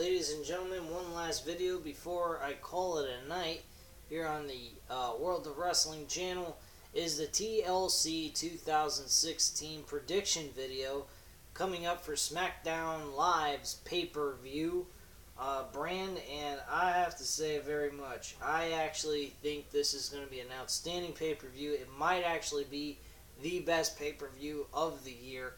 ladies and gentlemen, one last video before I call it a night here on the World of Wrestling channel is the TLC 2016 prediction video coming up for SmackDown Live's pay-per-view brand, and I have to say very much, I actually think this is going to be an outstanding pay-per-view. It might actually be the best pay-per-view of the year,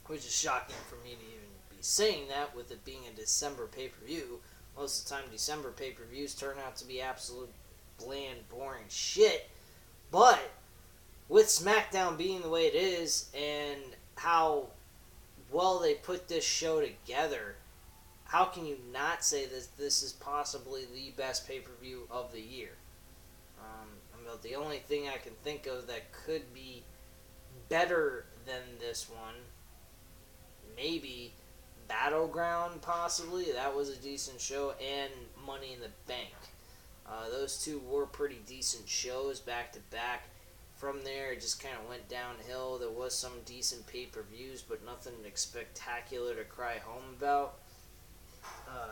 which is shocking for me to even be saying that with it being a December pay-per-view. Most of the time, December pay-per-views turn out to be absolute bland, boring shit. But with SmackDown being the way it is and how well they put this show together, how can you not say that this is possibly the best pay-per-view of the year? The only thing I can think of that could be better than this one, maybe Battleground, possibly. That was a decent show, and Money in the Bank. Those two were pretty decent shows back to back. From there, it just kind of went downhill. There was some decent pay-per-views, but nothing spectacular to cry home about.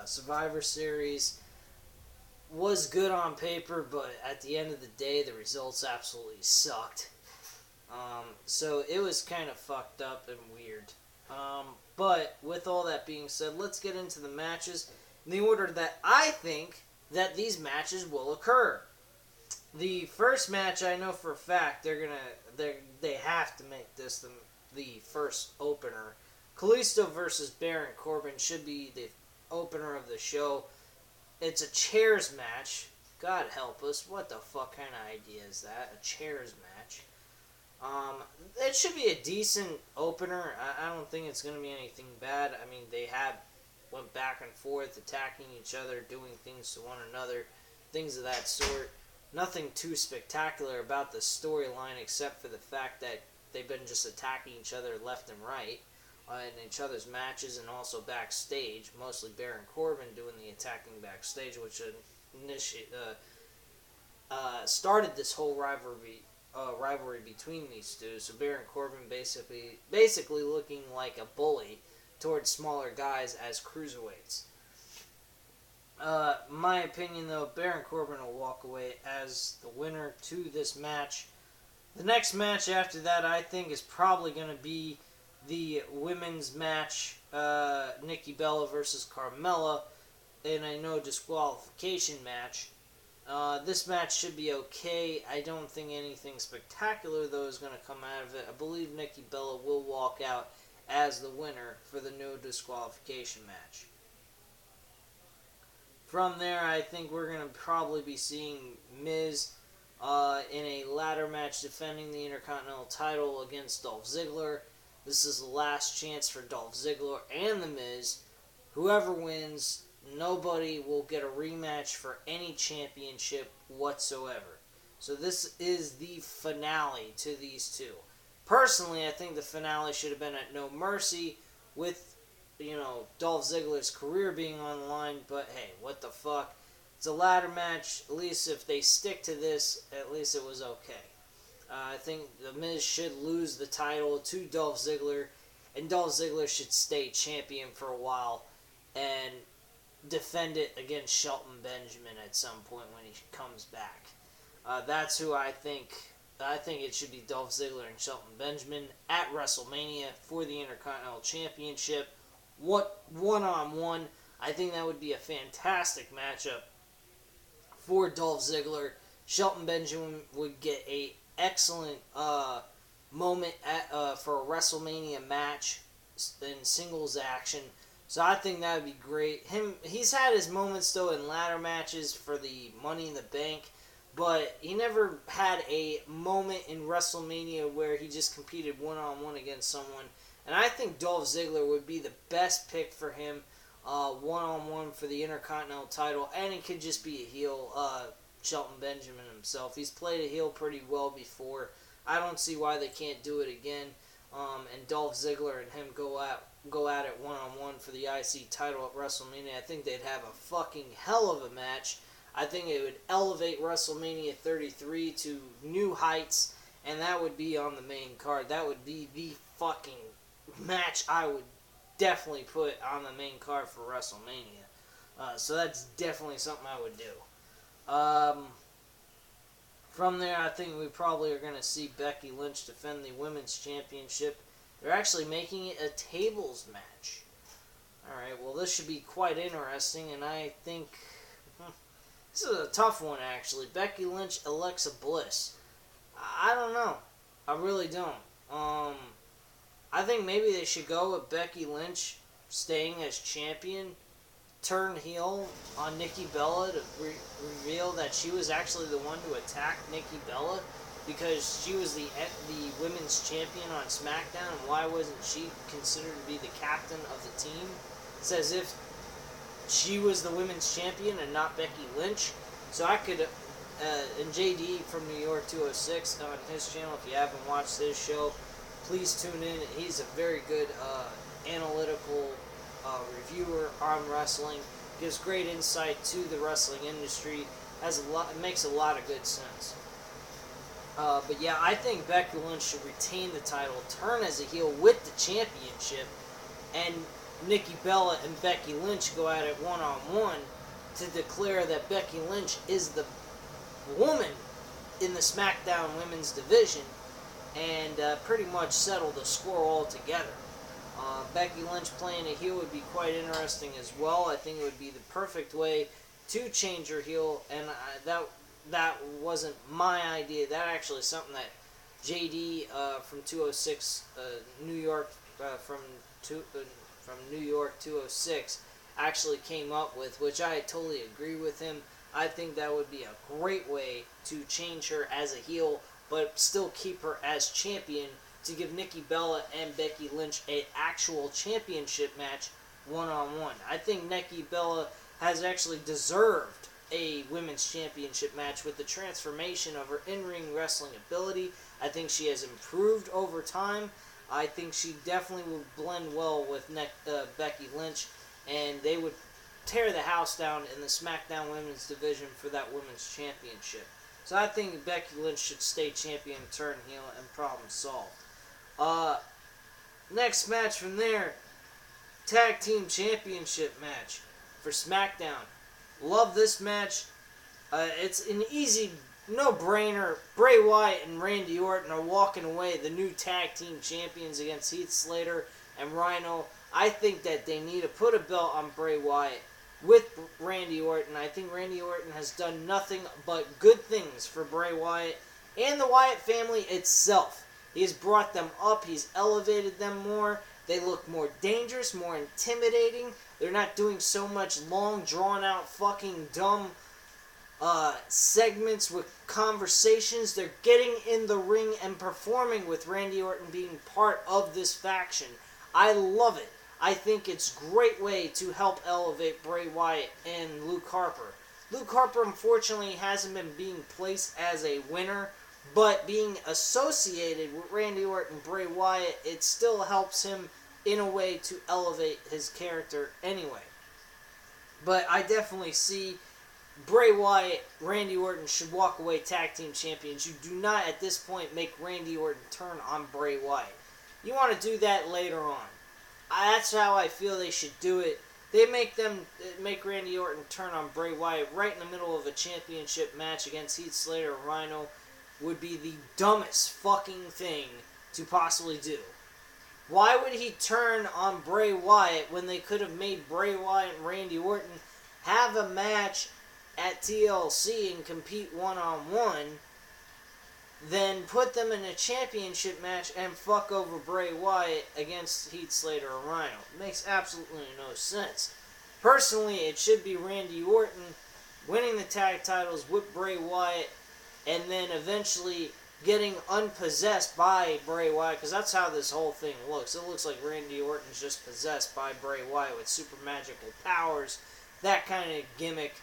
Survivor Series was good on paper, but at the end of the day, the results absolutely sucked. So it was kind of fucked up and weird. But with all that being said, let's get into the matches in the order that I think that these matches will occur. The first match, I know for a fact they have to make this the first opener. Kalisto versus Baron Corbin should be the opener of the show. It's a chairs match. God help us. What the fuck kind of idea is that? A chairs match. It should be a decent opener. I don't think it's going to be anything bad. I mean, they went back and forth, attacking each other, doing things to one another, things of that sort. Nothing too spectacular about the storyline except for the fact that they've been just attacking each other left and right in each other's matches and also backstage. Mostly Baron Corbin doing the attacking backstage, which started this whole rivalry between these two. So Baron Corbin basically looking like a bully towards smaller guys as cruiserweights. My opinion, though, Baron Corbin will walk away as the winner to this match. The next match after that, I think, is probably going to be the women's match, Nikki Bella versus Carmella, in a no disqualification match. This match should be okay. I don't think anything spectacular, though, is going to come out of it. I believe Nikki Bella will walk out as the winner for the no disqualification match. From there, I think we're going to probably be seeing Miz in a ladder match defending the Intercontinental title against Dolph Ziggler. This is the last chance for Dolph Ziggler and The Miz. Whoever wins, nobody will get a rematch for any championship whatsoever. So this is the finale to these two. Personally, I think the finale should have been at No Mercy with, Dolph Ziggler's career being on the line, but hey, what the fuck. It's a ladder match. At least if they stick to this, at least it was okay. I think The Miz should lose the title to Dolph Ziggler, and Dolph Ziggler should stay champion for a while and defend it against Shelton Benjamin at some point when he comes back. That's who I think. I think it should be Dolph Ziggler and Shelton Benjamin at WrestleMania for the Intercontinental Championship. One-on-one. I think that would be a fantastic matchup for Dolph Ziggler. Shelton Benjamin would get a excellent moment for a WrestleMania match in singles action. So I think that would be great. He's had his moments, though, in ladder matches for the Money in the Bank, but he never had a moment in WrestleMania where he just competed one-on-one against someone. And I think Dolph Ziggler would be the best pick for him, one-on-one for the Intercontinental title, and he could just be a heel, Shelton Benjamin himself. He's played a heel pretty well before. I don't see why they can't do it again. And Dolph Ziggler and him go at it one-on-one for the IC title at WrestleMania. I think they'd have a fucking hell of a match. I think it would elevate WrestleMania 33 to new heights, and that would be on the main card. That would be the fucking match I would definitely put on the main card for WrestleMania. So that's definitely something I would do. From there, I think we probably are going to see Becky Lynch defend the Women's Championship. They're actually making it a tables match. Alright, well, this should be quite interesting, and I think this is a tough one, actually. Becky Lynch, Alexa Bliss. I don't know. I really don't. I think maybe they should go with Becky Lynch staying as champion, turn heel on Nikki Bella to reveal that she was actually the one to attack Nikki Bella because she was the women's champion on SmackDown, and why wasn't she considered to be the captain of the team? It's as if she was the women's champion and not Becky Lynch. So I could, and JD from New York 206 on his channel, if you haven't watched his show, please tune in. He's a very good analytical reviewer on wrestling. Gives great insight to the wrestling industry. Makes a lot of good sense. But yeah, I think Becky Lynch should retain the title, turn as a heel with the championship, and Nikki Bella and Becky Lynch go at it one-on-one to declare that Becky Lynch is the woman in the SmackDown Women's division and pretty much settle the score altogether. Becky Lynch playing a heel would be quite interesting as well. I think it would be the perfect way to change her heel, and that wasn't my idea. That actually is something that JD from 206 New York from New York 206 actually came up with, which I totally agree with him. I think that would be a great way to change her as a heel, but still keep her as champion, to give Nikki Bella and Becky Lynch an actual championship match one-on-one. I think Nikki Bella has actually deserved a women's championship match with the transformation of her in-ring wrestling ability. I think she has improved over time. I think she definitely would blend well with Becky Lynch, and they would tear the house down in the SmackDown Women's division for that Women's Championship. So I think Becky Lynch should stay champion, turn heel, and problem solved. Next match from there, Tag Team Championship match for SmackDown. Love this match. It's an easy no-brainer. Bray Wyatt and Randy Orton are walking away the new Tag Team Champions against Heath Slater and Rhino. I think that they need to put a belt on Bray Wyatt with Randy Orton. I think Randy Orton has done nothing but good things for Bray Wyatt and the Wyatt family itself. He has brought them up. He's elevated them more. They look more dangerous, more intimidating. They're not doing so much long, drawn-out, fucking dumb segments with conversations. They're getting in the ring and performing with Randy Orton being part of this faction. I love it. I think it's a great way to help elevate Bray Wyatt and Luke Harper. Luke Harper, unfortunately, hasn't been being placed as a winner, but being associated with Randy Orton and Bray Wyatt, it still helps him in a way to elevate his character anyway. But I definitely see Bray Wyatt, Randy Orton should walk away tag team champions. You do not, at this point, make Randy Orton turn on Bray Wyatt. You want to do that later on. That's how I feel they should do it. They make Randy Orton turn on Bray Wyatt right in the middle of a championship match against Heath Slater and Rhino would be the dumbest fucking thing to possibly do. Why would he turn on Bray Wyatt when they could have made Bray Wyatt and Randy Orton have a match at TLC and compete one-on-one, then put them in a championship match and fuck over Bray Wyatt against Heath Slater and Rhino? It makes absolutely no sense. Personally, it should be Randy Orton winning the tag titles with Bray Wyatt and then eventually getting unpossessed by Bray Wyatt, because that's how this whole thing looks. It looks like Randy Orton's just possessed by Bray Wyatt with super magical powers, that kind of gimmick.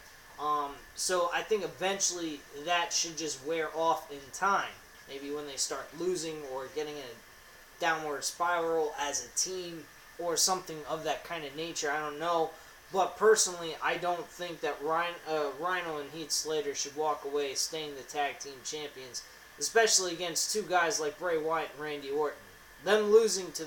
So I think eventually that should just wear off in time. Maybe when they start losing or getting in a downward spiral as a team or something of that kind of nature. I don't know. But personally, I don't think that Rhino and Heath Slater should walk away staying the tag team champions, especially against two guys like Bray Wyatt and Randy Orton. Them losing to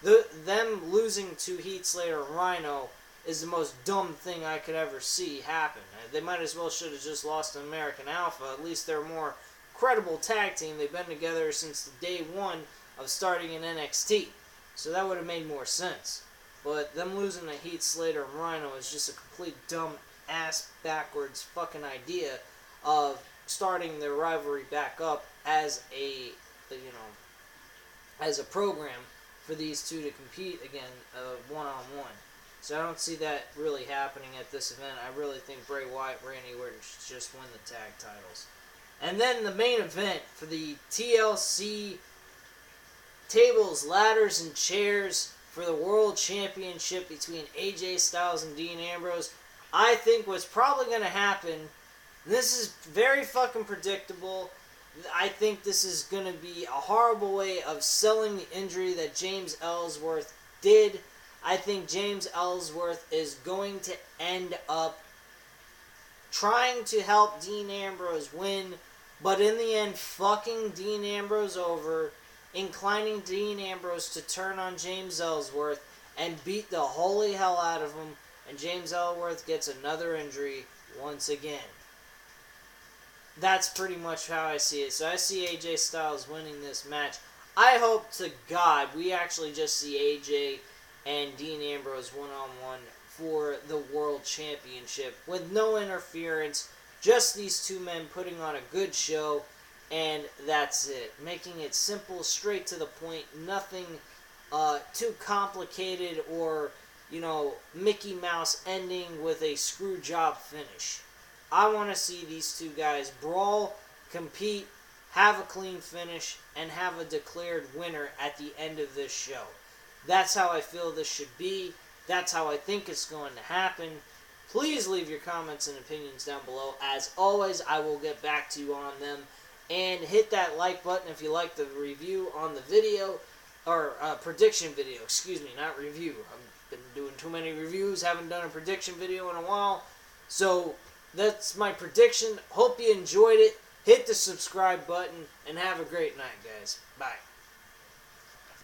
them losing to Heath Slater and Rhino is the most dumb thing I could ever see happen. They might as well should have just lost to American Alpha. At least they're a more credible tag team. They've been together since the day one of starting in NXT. So that would have made more sense. But them losing to Heath Slater and Rhino is just a complete dumb ass backwards fucking idea of starting their rivalry back up as a, as a program for these two to compete again one-on-one. So I don't see that really happening at this event. I really think Bray Wyatt and Randy Orton should just win the tag titles. And then the main event for the TLC tables, ladders, and chairs for the World Championship between AJ Styles and Dean Ambrose. I think what's probably going to happen, this is very fucking predictable. I think this is going to be a horrible way of selling the injury that James Ellsworth did. I think James Ellsworth is going to end up trying to help Dean Ambrose win, but in the end fucking Dean Ambrose over, inclining Dean Ambrose to turn on James Ellsworth and beat the holy hell out of him, and James Ellsworth gets another injury once again. That's pretty much how I see it. So I see AJ Styles winning this match. I hope to God we actually just see AJ and Dean Ambrose one-on-one for the World Championship with no interference, just these two men putting on a good show, and that's it. Making it simple, straight to the point, nothing too complicated or, Mickey Mouse ending with a screw job finish. I want to see these two guys brawl, compete, have a clean finish, and have a declared winner at the end of this show. That's how I feel this should be. That's how I think it's going to happen. Please leave your comments and opinions down below. As always, I will get back to you on them. And hit that like button if you like the review on the video, or prediction video, not review. I've been doing too many reviews, haven't done a prediction video in a while. So that's my prediction. Hope you enjoyed it. Hit the subscribe button, and have a great night, guys. Bye.